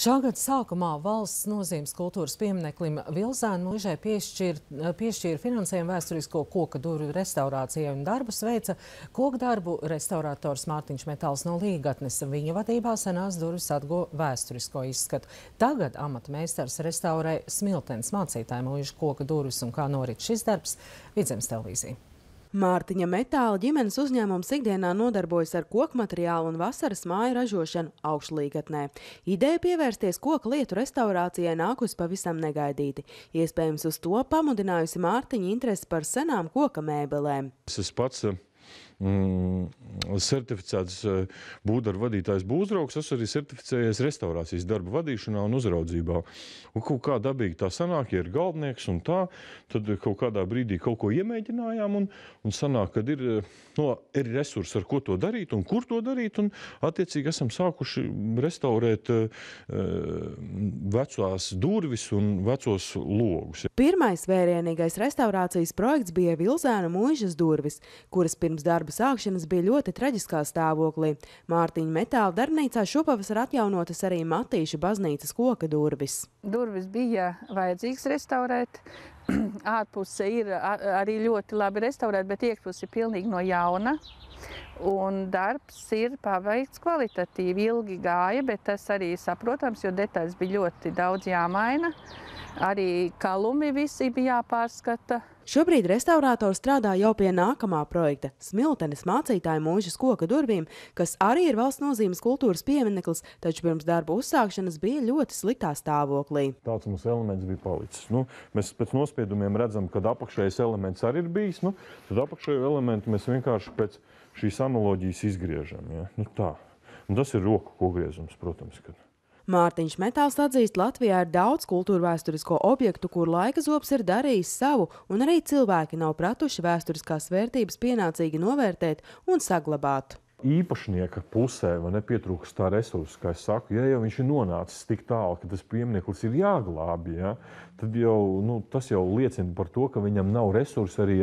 Šā gada sākumā valsts nozīmes kultūras piemineklim Vilzēnu mūžai piešķīra finansējumu vēsturisko koka durvju restaurācijai un darbus veica kokdarbu restaurators Mārtiņš Metāls no Līgatnes. Viņa vadībā senās durvis atguva vēsturisko izskatu. Tagad amata meistars restaurē Smiltenes mācītāju mūža koka durvis, un kā norit šis darbs, Vidzemes televīzija. Mārtiņa Metāla ģimenes uzņēmums ikdienā nodarbojas ar koku materiālu un vasaras māju ražošanu Augšlīgatnē. Ideja pievērsties koka lietu restaurācijai nākusi pavisam negaidīti. Iespējams, uz to pamudinājusi Mārtiņa interesi par senām koka mēbelēm. Es pats certificēts būvdarbu vadītājs būvzraugs, es arī certificējies restaurācijas darba vadīšanā un uzraudzībā. Un kaut kā dabīgi tā sanāk, ja ir galvnieks un tā, tad kaut kādā brīdī kaut ko iemēģinājām un sanāk, kad ir resursi, ar ko to darīt un kur to darīt, un attiecīgi esam sākuši restaurēt vecās durvis un vecos logus. Pirmais vērienīgais restaurācijas projekts bija Vilzēnu mūžas durvis, kuras pirms darba sākšanas bija ļoti traģiskā stāvoklī. Mārtiņa Metāla darbnīcā šopavasar atjaunotas arī Matīša baznīcas koka durvis. Durvis bija vajadzīgs restaurēt. Ārpuse ir arī ļoti labi restaurēt, bet iekšpuse ir pilnīgi no jauna. Un darbs ir paveikts kvalitatīvi, ilgi gāja, bet tas arī saprotams, jo detaļas bija ļoti daudz jāmaina. Arī kalumi visi bija jāpārskata. Šobrīd restaurātors strādā jau pie nākamā projekta – Smiltenes mācītāju mūžas koka durvīm, kas arī ir valsts nozīmes kultūras piemineklis, taču pirms darba uzsākšanas bija ļoti sliktā stāvoklī. Tāds mums elements bija palicis. Mēs pēc nospiedumiem redzam, kad apakšējais elements arī ir bijis, tad apakšējo elementu mēs vienkārši pēc šīs analoģijas izgriežam. Ja? Tā. Un tas ir roku kogriezums, protams, kad. Mārtiņš Metāls atzīst, Latvijā ir daudz kultūrvēsturisko objektu, kur laika zobs ir darījis savu, un arī cilvēki nav pratuši vēsturiskās vērtības pienācīgi novērtēt un saglabāt. Īpašnieka pusē nepietrūkst tā resursa, kā es saku, ja jau viņš ir nonācis tik tālu, ka tas piemineklis ir jāglābi, ja, tad jau, tas jau liecina par to, ka viņam nav resursi arī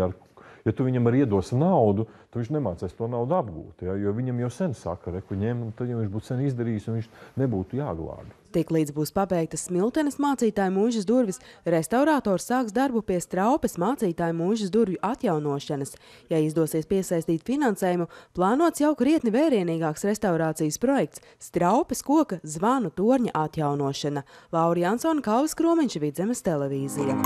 ja tu viņam arī iedos naudu, tad viņš nemācēs to naudu apgūt, ja, jo viņam jau sen saka, reku ņem, un tad jau viņš būtu sen izdarījis, un viņš nebūtu jāglābi. Tiklīdz būs pabeigtas Smiltenes mācītāju mūžas durvis, restaurātors sāks darbu pie Straupes mācītāju mūžas durvju atjaunošanas. Ja izdosies piesaistīt finansējumu, plānots jau krietni vērienīgāks restaurācijas projekts – Straupes koka zvanu torņa atjaunošana. Laura Jansona, Kalvis Kromiņš, Vidzemes televīzija.